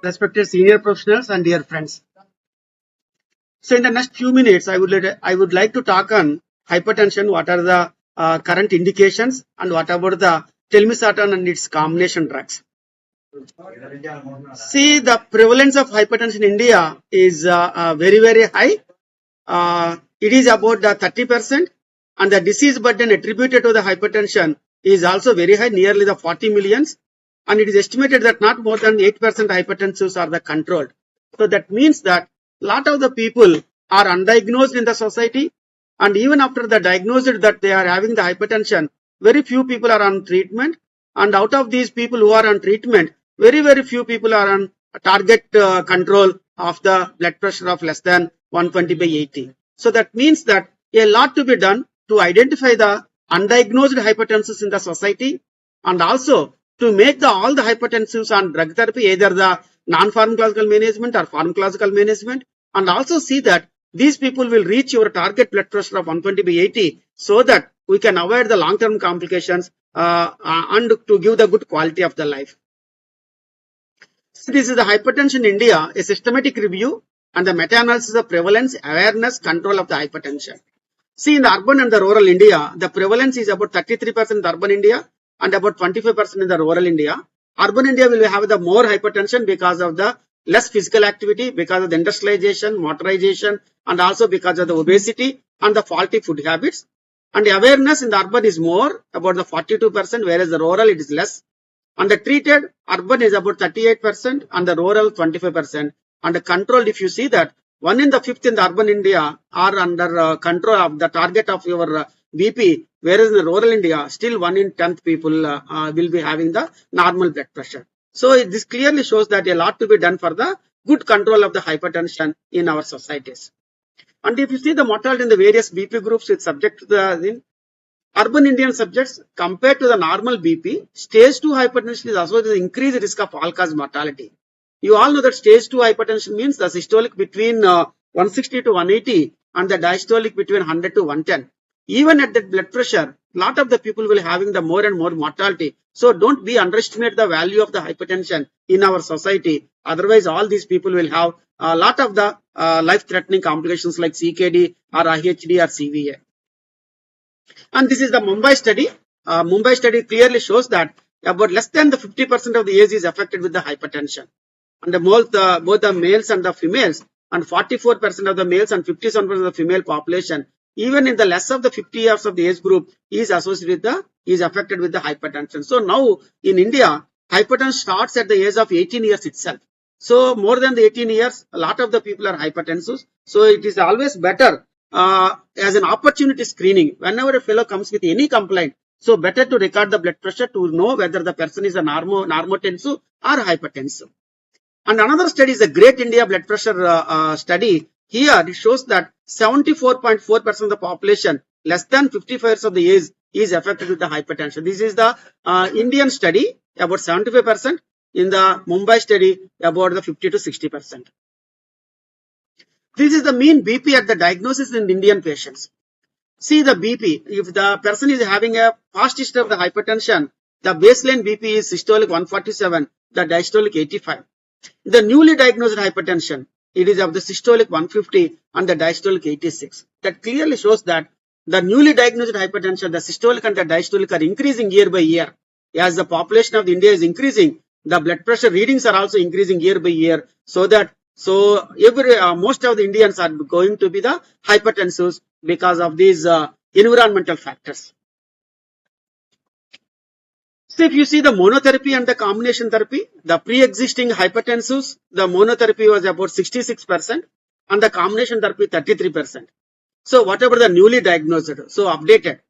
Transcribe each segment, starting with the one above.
respected senior professionals and dear friends. So in the next few minutes, I would like to talk on hypertension. What are the current indications and what about the telmisartan and its combination drugs? See, the prevalence of hypertension in India is very high. It is about the 30%, and the disease burden attributed to the hypertension is also very high, nearly the 40 millions. And it is estimated that not more than 8% hypertensives are the controlled. So that means that a lot of the people are undiagnosed in the society, and even after the diagnosed that they are having the hypertension, very few people are on treatment. And out of these people who are on treatment, very few people are on target control of the blood pressure of less than 120/80. So that means that a lot to be done to identify the undiagnosed hypertensives in the society, and also to make all the hypertensives on drug therapy, either the non-pharmacological management or pharmacological management, and also see that these people will reach your target blood pressure of 120/80 so that we can avoid the long-term complications and to give the good quality of the life. So this is the hypertension in India, a systematic review and the meta-analysis of prevalence, awareness, control of the hypertension. See, in the urban and the rural India, the prevalence is about 33% in the urban India and about 25% in the rural India. Urban India will have the more hypertension because of the less physical activity, because of the industrialization, motorization, and also because of the obesity and the faulty food habits. And the awareness in the urban is more, about the 42%, whereas the rural it is less. And the treated urban is about 38% and the rural 25%. And the controlled, if you see that 1 in the 5th in the urban India are under control of the target of your BP, whereas in the rural India, still 1 in 10th people will be having the normal blood pressure. So this clearly shows that a lot to be done for the good control of the hypertension in our societies. And if you see the mortality in the various BP groups with subject to the urban Indian subjects compared to the normal BP, stage 2 hypertension is also the increased risk of all-cause mortality. You all know that stage 2 hypertension means the systolic between 160 to 180 and the diastolic between 100 to 110. Even at that blood pressure, a lot of the people will having the more and more mortality. So don't be underestimate the value of the hypertension in our society. Otherwise, all these people will have a lot of the life-threatening complications like CKD or IHD or CVA. And this is the Mumbai study. Mumbai study clearly shows that about less than the 50% of the age is affected with the hypertension. And both the males and the females, and 44% of the males and 57% of the female population, even in the less of the 50 years of the age group, is associated with is affected with the hypertension. So now in India, hypertension starts at the age of 18 years itself. So more than the 18 years, a lot of the people are hypertensive. So it is always better as an opportunity screening. Whenever a fellow comes with any complaint, so better to record the blood pressure to know whether the person is a normotensive or hypertensive. And another study is the Great India Blood Pressure study. Here it shows that 74.4% of the population less than 55 years of the age is affected with the hypertension. This is the Indian study, about 75%. In the Mumbai study, about the 50 to 60%. This is the mean BP at the diagnosis in Indian patients. See the BP. If the person is having a past history of the hypertension, the baseline BP is systolic 147, the diastolic 85. The newly diagnosed hypertension, it is of the systolic 150 and the diastolic 86. That clearly shows that the newly diagnosed hypertension, the systolic and the diastolic are increasing year by year. As the population of India is increasing, the blood pressure readings are also increasing year by year. So most of the Indians are going to be the hypertensives because of these environmental factors. So if you see the monotherapy and the combination therapy, the pre-existing hypertensives, the monotherapy was about 66% and the combination therapy 33%. So whatever the newly diagnosed, so updated,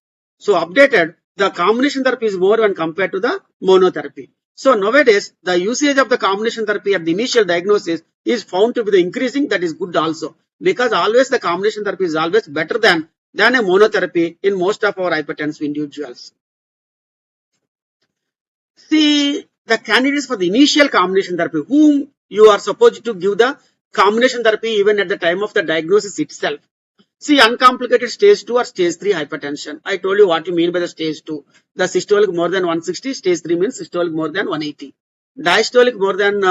the combination therapy is more when compared to the monotherapy. So nowadays, the usage of the combination therapy at the initial diagnosis is found to be the increasing. That is good also, because always the combination therapy is always better than a monotherapy in most of our hypertensive individuals. See the candidates for the initial combination therapy, whom you are supposed to give the combination therapy even at the time of the diagnosis itself. See, uncomplicated stage 2 or stage 3 hypertension. I told you what you mean by the stage 2. The systolic more than 160, stage 3 means systolic more than 180. Diastolic more than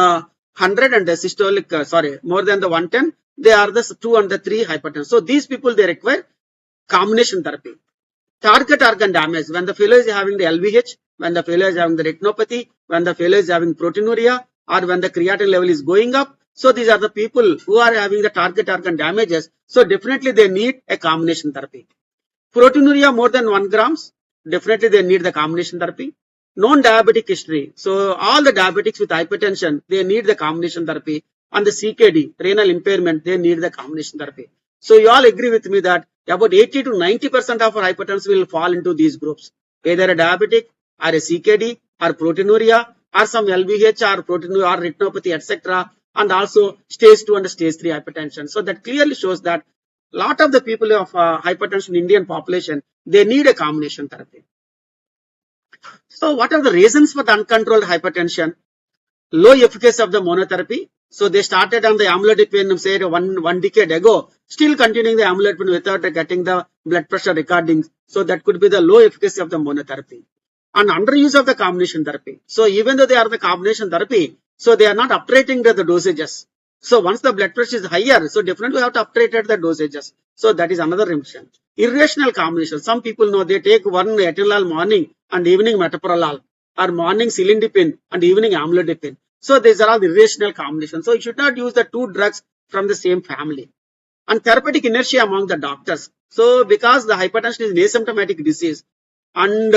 100 and the systolic, more than the 110, they are the 2 and the 3 hypertension. So these people, they require combination therapy. Target organ damage, when the fellow is having the LVH, when the fellow is having the retinopathy, when the fellow is having proteinuria, or when the creatinine level is going up. So these are the people who are having the target organ damages. So definitely they need a combination therapy. Proteinuria more than 1 grams, definitely they need the combination therapy. Non-diabetic history. So all the diabetics with hypertension, they need the combination therapy. And the CKD, renal impairment, they need the combination therapy. So you all agree with me that about 80 to 90% of our hypertension will fall into these groups. Either a diabetic or a CKD or proteinuria or some LVH or proteinuria or retinopathy, etc. And also stage 2 and stage 3 hypertension. So that clearly shows that lot of the people of hypertension in Indian population, they need a combination therapy. So what are the reasons for the uncontrolled hypertension? Low efficacy of the monotherapy. So they started on the amlodipine, say one decade ago, still continuing the amlodipine without getting the blood pressure recordings. So that could be the low efficacy of the monotherapy. And underuse of the combination therapy. So even though they are the combination therapy, so they are not uptitrating the dosages. So once the blood pressure is higher, so definitely we have to uptitrate the dosages. So that is another reason. Irrational combination. Some people know they take one atenolol morning and evening metoprolol, or morning cilindipine and evening amlodipine. So these are all the irrational combinations. So you should not use the two drugs from the same family. And therapeutic inertia among the doctors. So because the hypertension is an asymptomatic disease, and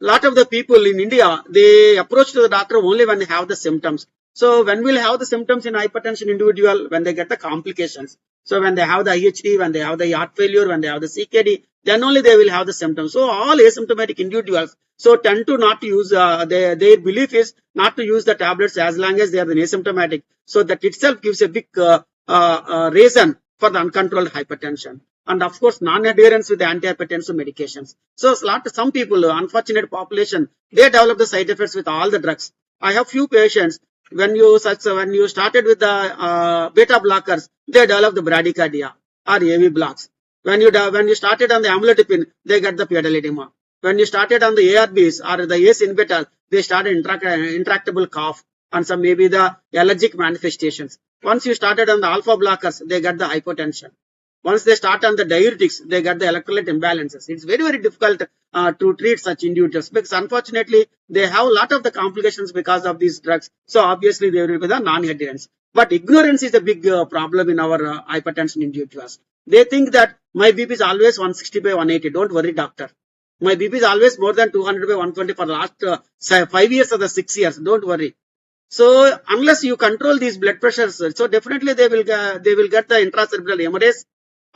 lot of the people in India, they approach to the doctor only when they have the symptoms. So when we'll have the symptoms in hypertension individual, when they get the complications. So when they have the IHD, when they have the heart failure, when they have the CKD, then only they will have the symptoms. So all asymptomatic individuals, so tend to not use, their belief is not to use the tablets as long as they are asymptomatic. So that itself gives a big reason for the uncontrolled hypertension. And of course, non-adherence with the antihypertensive medications. So some people, unfortunate population, they develop the side effects with all the drugs. I have few patients, when you started with the beta blockers, they develop the bradycardia or AV blocks. When you started on the amlodipine, they get the pedal edema. When you started on the ARBs or the ACE inhibitor, they started intractable cough and some maybe the allergic manifestations. Once you started on the alpha blockers, they get the hypotension. Once they start on the diuretics, they get the electrolyte imbalances. It's very, very difficult to treat such individuals because unfortunately, they have a lot of the complications because of these drugs. So obviously, they will be the non-adherence. But ignorance is a big problem in our hypertension individuals. They think that my BP is always 160 by 180. Don't worry, doctor. My BP is always more than 200 by 120 for the last 5 years or the 6 years. Don't worry. So unless you control these blood pressures, so definitely they will get the intracerebral hemorrhage,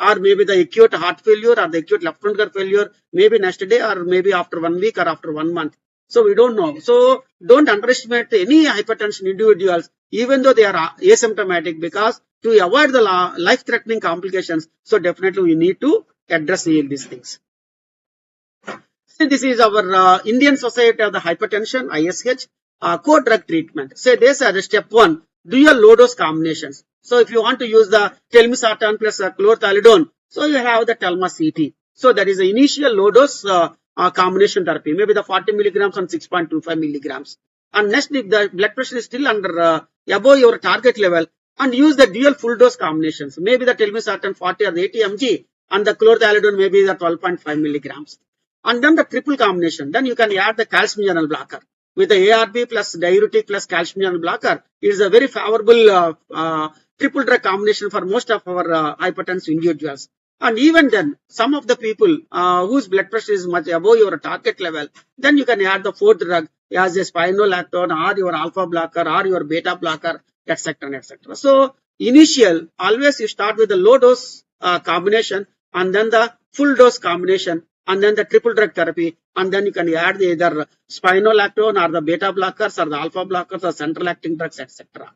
or maybe the acute heart failure or the acute left ventricular failure, maybe next day or maybe after 1 week or after 1 month. So we don't know. So don't underestimate any hypertension individuals, even though they are asymptomatic, because to avoid the life-threatening complications, so definitely we need to address these things. See, this is our Indian Society of the Hypertension, ISH, co-drug treatment. Say they said step 1, dual low-dose combinations. So if you want to use the telmisartan plus chlorthalidone, so you have the telma-CT. So that is the initial low-dose combination therapy, maybe the 40 milligrams and 6.25 milligrams. And next, if the blood pressure is still under above your target level, and use the dual full-dose combinations, maybe the telmisartan 40 or the 80 mg, and the chlorthalidone maybe the 12.5 milligrams. And then the triple combination, then you can add the calcium channel blocker. With the ARB plus diuretic plus calcium channel blocker, it is a very favorable triple drug combination for most of our hypertensive individuals. And even then, some of the people whose blood pressure is much above your target level, then you can add the fourth drug as a spironolactone or your alpha blocker or your beta blocker, etc. etc. So initial, always you start with the low dose combination and then the full dose combination and then the triple drug therapy, and then you can add either spironolactone or the beta blockers or the alpha blockers or central acting drugs, etc.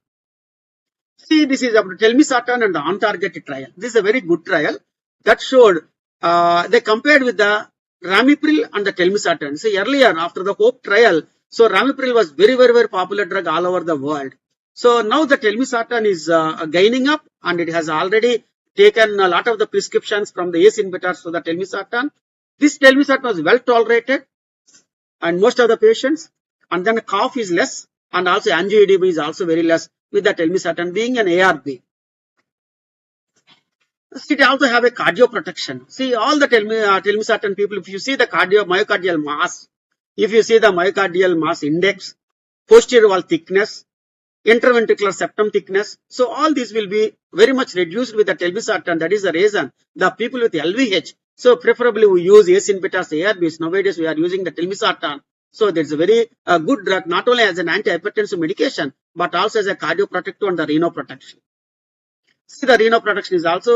See, this is about telmisartan and the on-target trial. This is a very good trial that showed they compared with the ramipril and the telmisartan. See, earlier after the HOPE trial, so ramipril was very, very, very popular drug all over the world. So now the telmisartan is gaining up, and it has already taken a lot of the prescriptions from the ACE inhibitors to the telmisartan. This telmisartan was well tolerated and most of the patients, and then cough is less and also angioedema is also very less with the telmisartan being an ARB. It also have a cardio protection. See, all the telmisartan people, if you see the myocardial mass, if you see the myocardial mass index, posterior wall thickness, interventricular septum thickness, so all these will be very much reduced with the telmisartan. That is the reason the people with LVH, so preferably we use ACE inhibitors, ARBs. Nowadays we are using the telmisartan. So that's a very good drug, not only as an antihypertensive medication, but also as a cardioprotective and the renal protection. See, the renal protection is also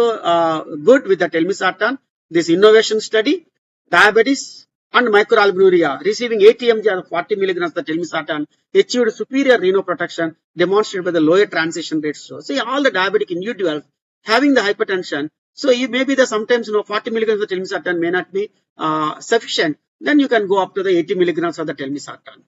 good with the telmisartan. This innovation study, diabetes and microalbuminuria receiving 80 mg or 40 milligrams of the telmisartan achieved superior renal protection demonstrated by the lower transition rates. So, see, all the diabetic individuals having the hypertension, so you maybe the sometimes 40 milligrams of the telmisartan may not be sufficient. Then you can go up to the 80 milligrams of the telmisartan.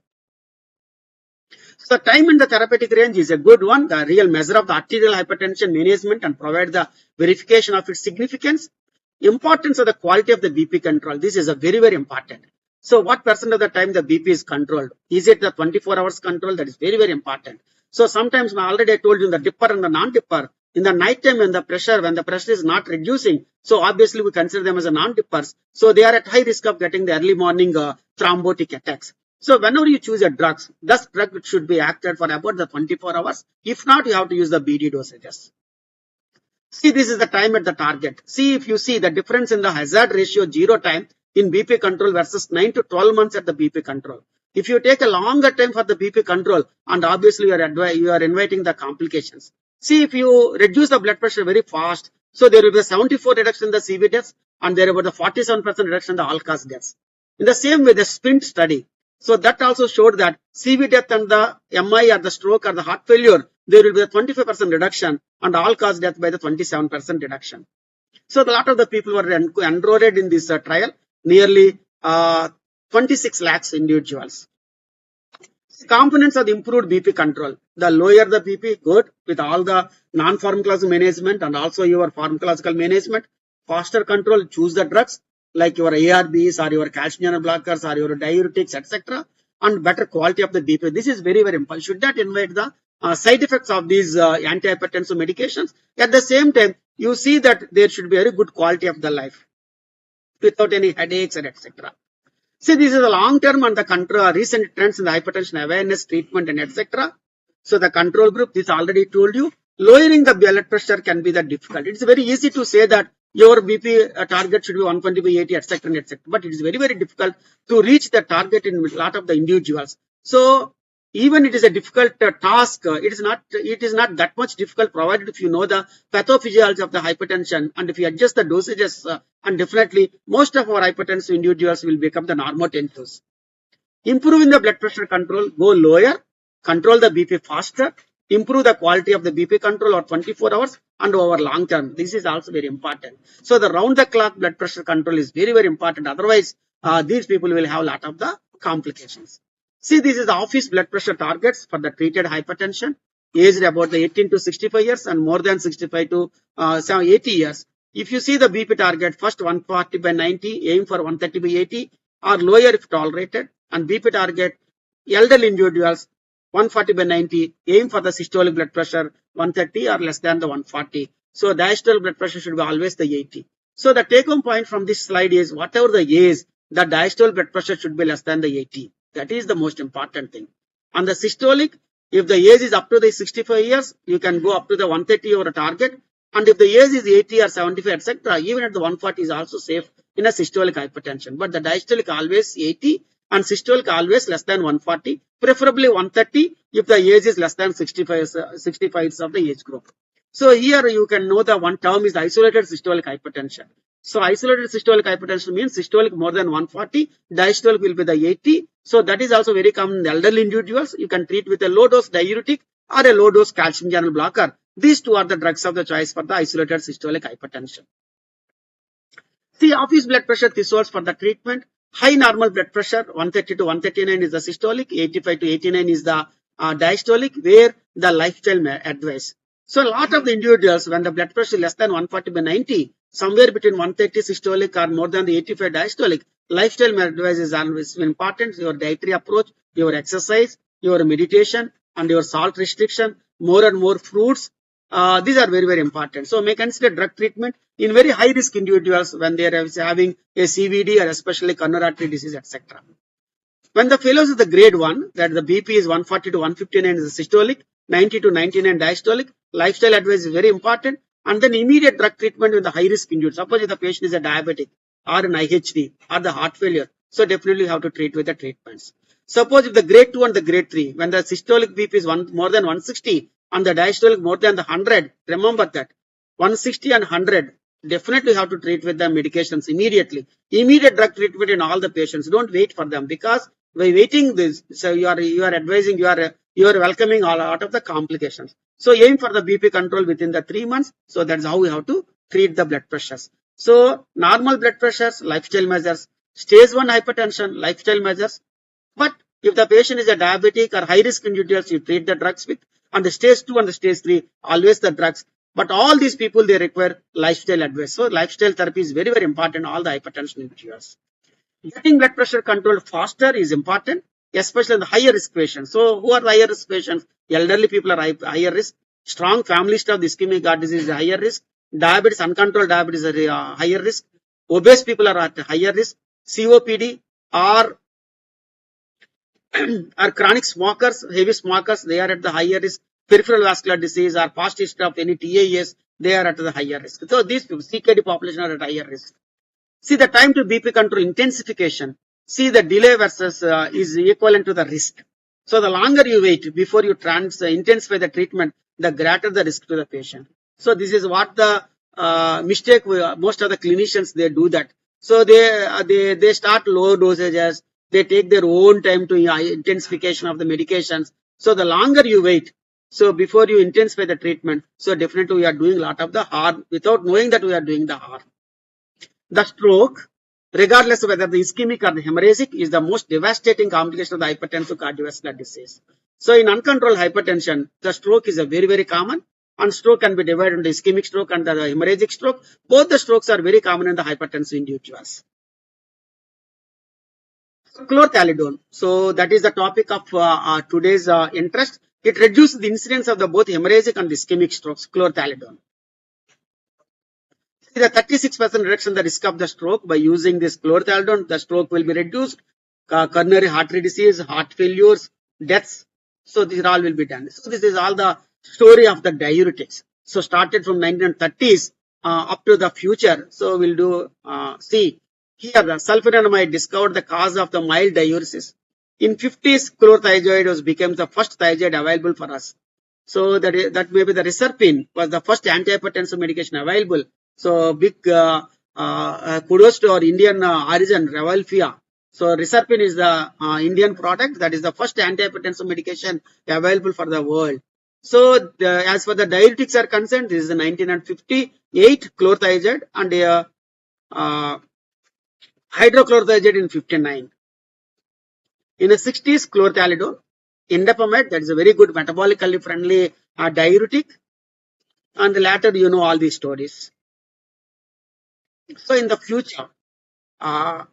So the time in the therapeutic range is a good one, the real measure of the arterial hypertension management and provide the verification of its significance. Importance of the quality of the BP control. This is a very, very important. So what percent of the time the BP is controlled? Is it the 24 hours control? That is very, very important. So sometimes already I told you the dipper and the non-dipper. In the night time when the pressure is not reducing, so obviously we consider them as a non-dippers. So they are at high risk of getting the early morning thrombotic attacks. So whenever you choose a drug, this drug should be acted for about the 24 hours. If not, you have to use the BD dosages. See, this is the time at the target. See, if you see the difference in the hazard ratio 0 time in BP control versus 9 to 12 months at the BP control. If you take a longer time for the BP control, and obviously you are inviting the complications. See, if you reduce the blood pressure very fast, so there will be a 74 reduction in the CV deaths, and there will be a 47% reduction in the all-cause deaths. In the same way, the SPINT study. So that also showed that CV death and the MI or the stroke or the heart failure, there will be a 25% reduction and all-cause death by the 27% reduction. So a lot of the people were enrolled in this trial, nearly 26 lakhs individuals. Components of the improved BP control. The lower the BP, good with all the non-pharmacological management and also your pharmacological management. Faster control, choose the drugs like your ARBs or your calcium channel blockers or your diuretics, etc. And better quality of the BP. This is very, very important. Should not invite the side effects of these antihypertensive medications. At the same time, you see that there should be very good quality of the life without any headaches and etc. See, this is the long term and the recent trends in the hypertension awareness, treatment and etc. So the control group, this already told you, lowering the blood pressure can be the difficult. It's very easy to say that your BP target should be 120/80, etc. etc. But it is very, very difficult to reach the target in a lot of the individuals. So even it is a difficult task, it is not that much difficult provided if you know the pathophysiology of the hypertension and if you adjust the dosages and definitely most of our hypertensive individuals will become the normotensives. Improving the blood pressure control, go lower, control the BP faster, improve the quality of the BP control over 24 hours and over long term. This is also very important. So the round the clock blood pressure control is very, very important. Otherwise, these people will have a lot of the complications. See, this is the office blood pressure targets for the treated hypertension, aged about the 18 to 65 years and more than 65 to 80 years. If you see the BP target, first 140/90, aim for 130/80 or lower if tolerated, and BP target, elderly individuals, 140/90, aim for the systolic blood pressure 130 or less than the 140. So diastolic blood pressure should be always the 80. So the take home point from this slide is whatever the age, the diastolic blood pressure should be less than the 80. That is the most important thing. On the systolic, if the age is up to the 65 years, you can go up to the 130 over a target. And if the age is 80 or 75, etc., even at the 140 is also safe in a systolic hypertension. But the diastolic always 80 and systolic always less than 140, preferably 130 if the age is less than 65 of the age group. So here you can know the one term is isolated systolic hypertension. So isolated systolic hypertension means systolic more than 140, diastolic will be the 80. So that is also very common in the elderly individuals. You can treat with a low dose diuretic or a low dose calcium channel blocker. These two are the drugs of the choice for the isolated systolic hypertension. See, office blood pressure thresholds for the treatment. High normal blood pressure 130 to 139 is the systolic, 85 to 89 is the diastolic, where the lifestyle advice. So a lot of the individuals, when the blood pressure is less than 140/90, somewhere between 130 systolic or more than the 85 diastolic, lifestyle advice is always important. Your dietary approach, your exercise, your meditation and your salt restriction more and more fruits. These are very, very important. So may consider drug treatment in very high risk individuals when they are having a CVD or especially coronary artery disease, etc. When the failures is the grade 1, that the BP is 140 to 159 is the systolic, 90 to 99 diastolic, lifestyle advice is very important, and then immediate drug treatment in the high risk individual. Suppose if the patient is a diabetic or an IHD or the heart failure, so definitely have to treat with the treatments. Suppose if the grade 2 and the grade 3, when the systolic BP is more than 160 and the diastolic more than the 100, remember that 160 and 100, definitely have to treat with the medications immediately. Immediate drug treatment in all the patients. Don't wait for them, because by waiting this, so you are advising, you are welcoming a lot of the complications. So aim for the BP control within the 3 months. So that's how we have to treat the blood pressures. So normal blood pressures, lifestyle measures, stage 1 hypertension, lifestyle measures. But if the patient is a diabetic or high risk individuals, you treat the drugs with, and the stage 2 and the stage 3, always the drugs. But all these people, they require lifestyle advice. So lifestyle therapy is very, very important, all the hypertension individuals. Getting blood pressure controlled faster is important, especially in the higher risk patients. So who are the higher risk patients? Elderly people are higher risk. Strong family history of ischemic heart disease is higher risk. Diabetes, uncontrolled diabetes is higher risk. Obese people are at higher risk. COPD or chronic smokers, heavy smokers, they are at the higher risk. Peripheral vascular disease or past history of any TAEs, they are at the higher risk. So these people, CKD population are at higher risk. See the time to BP control intensification. See the delay versus is equivalent to the risk. So the longer you wait before you intensify the treatment, the greater the risk to the patient. So this is what the mistake most of the clinicians, they do that. So they start low dosages. They take their own time to intensification of the medications. So the longer you wait, so before you intensify the treatment, so definitely we are doing a lot of the harm without knowing that we are doing the harm. The stroke, regardless of whether the ischemic or the hemorrhagic, is the most devastating complication of the hypertensive cardiovascular disease. So in uncontrolled hypertension, the stroke is a very, very common, and stroke can be divided into ischemic stroke and the hemorrhagic stroke. Both the strokes are very common in the hypertensive individuals. Chlorthalidone. So that is the topic of today's interest. It reduces the incidence of the both hemorrhagic and ischemic strokes. Chlorthalidone. See the 36% reduction in the risk of the stroke by using this chlorthalidone. The stroke will be reduced. Coronary artery disease, heart failures, deaths. So these all will be done. So this is all the story of the diuretics. So started from 1930s up to the future. So we'll do see. Here, the sulfonamide discovered the cause of the mild diuresis. In 50s, chlorothiazide became the first thiazide available for us. So that maybe the reserpine was the first antihypertensive medication available. So big kudos to our Indian origin, Revalfia. So reserpine is the Indian product that is the first antihypertensive medication available for the world. So as for the diuretics are concerned, this is the 1958 chlorothiazide and hydrochlorothiazide in 59. In the 60s, chlorthalidone, indapamide, that is a very good metabolically friendly diuretic, and later you know all these stories. So in the future, a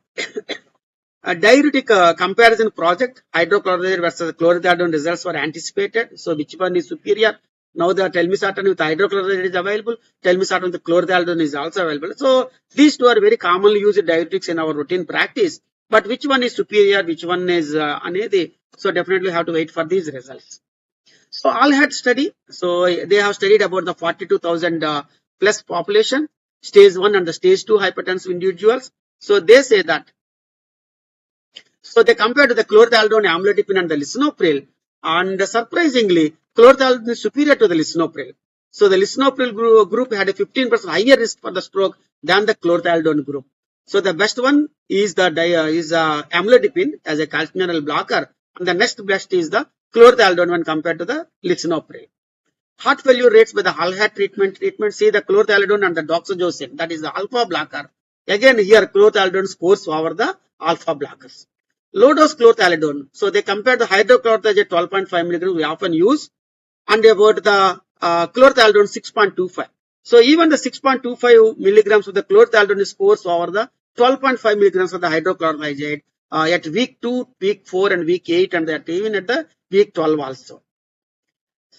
diuretic comparison project, hydrochlorothiazide versus chlorothalidone results were anticipated. So which one is superior? Now the telmisartan with hydrochlorothiazide is available. Telmisartan with chlorothalidone is also available. So these two are very commonly used diuretics in our routine practice. But which one is superior? Which one is another? So definitely have to wait for these results. So all had study. So they have studied about the 42,000 plus population, stage 1 and the stage 2 hypertensive individuals. So they say that. So they compared to the chlorothalidone, amlodipine and the lisinopril, and surprisingly, chlorothalidone is superior to the lisinopril. So the lisinopril group had a 15% higher risk for the stroke than the chlorothalidone group. So the best one is the amlodipine as a calcium channel blocker, and the next best is the chlorothalidone when compared to the lisinopril. Heart failure rates by the ALHAT treatment. See the chlorothalidone and the doxorubicin, that is the alpha blocker. Again here chlorothalidone scores over the alpha blockers. Low dose chlorothalidone. So they compare the hydrochlorothiazide 12.5 milligrams we often use, and about the chlorothalidone 6.25. So even the 6.25 milligrams of the chlorothalidone scores over the 12.5 milligrams of the hydrochlorothiazide at week 2, week 4 and week 8, and that even at the week 12 also.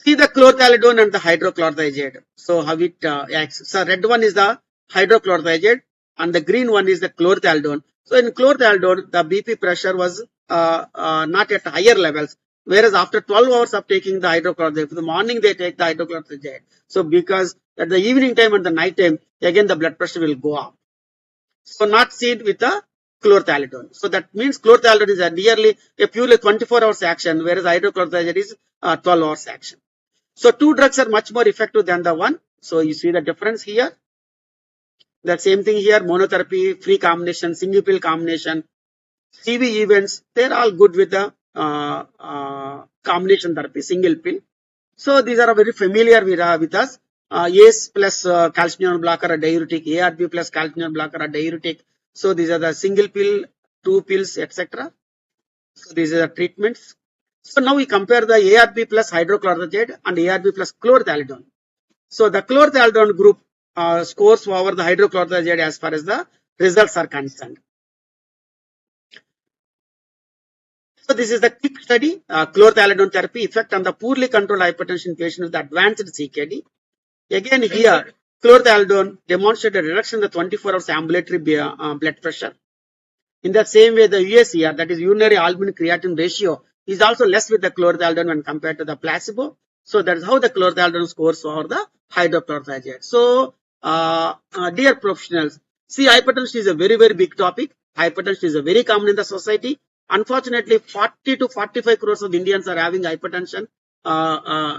See the chlorthalidone and the hydrochlorothiazide. So how it acts. So red one is the hydrochlorothiazide and the green one is the chlorthalidone. So in chlorthalidone, the BP pressure was not at higher levels. Whereas after 12 hours of taking the hydrochlorothiazide, in the morning they take the hydrochlorothiazide. So because at the evening time and the night time, again the blood pressure will go up. So not seen with the chlorthalidone. So that means chlorthalidone is a nearly a purely 24 hours action, whereas hydrochlorothiazide is 12 hours action. So two drugs are much more effective than the one. So you see the difference here. The same thing here, monotherapy, free combination, single pill combination, CV events, they're all good with the combination therapy, single pill. So these are very familiar with us. ACE plus calcineurin blocker or diuretic, ARB plus calcineurin blocker or diuretic. So these are the single pill, two pills, etc. So these are the treatments. So now we compare the ARB plus hydrochlorothiazide and ARB plus chlorthalidone. So the chlorthalidone group scores over the hydrochlorothiazide as far as the results are concerned. So this is the quick study, chlorthalidone therapy effect on the poorly controlled hypertension patient with advanced CKD. Again here, chlorthalidone demonstrated a reduction in the 24 hours ambulatory blood pressure. In the same way, the UACR, that is urinary albumin creatinine ratio, is also less with the chlorthalidone when compared to the placebo. So that is how the chlorthalidone scores over the hydrochlorothiazide. So, dear professionals, see, hypertension is a very, very big topic. Hypertension is very common in the society. Unfortunately, 40 to 45 crores of Indians are having hypertension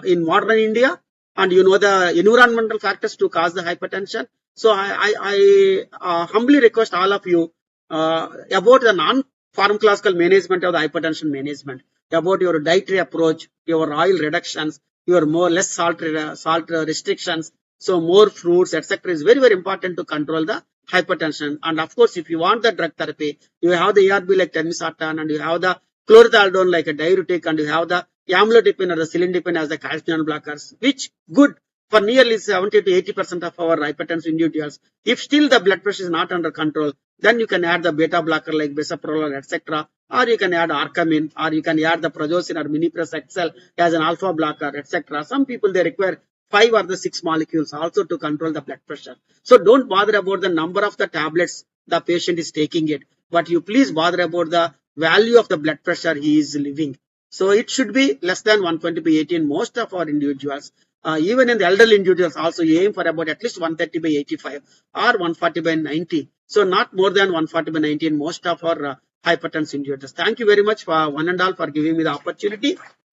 in modern India. And you know the environmental factors to cause the hypertension. So I humbly request all of you about the non-pharmacological management of the hypertension management, about your dietary approach, your oil reductions, your less salt restrictions, so more fruits, etc. is very, very important to control the hypertension. And of course, if you want the drug therapy, you have the ARB like telmisartan, and you have the chlorthalidone like a diuretic, and you have the amlodipine or the cilindipine as the calcineurin blockers, which good for nearly 70 to 80% of our hypertensive individuals. If still the blood pressure is not under control, then you can add the beta blocker like bisoprolol, etc. Or you can add arcamin, or you can add the prazosin or minipres XL as an alpha blocker, etc. Some people, they require 5 or the 6 molecules also to control the blood pressure. So don't bother about the number of the tablets the patient is taking it, but you please bother about the value of the blood pressure he is living. So it should be less than 120/80 in most of our individuals. Even in the elderly individuals also, you aim for about at least 130/85 or 140/90. So not more than 140/90 in most of our hypertensive individuals. Thank you very much for one and all for giving me the opportunity.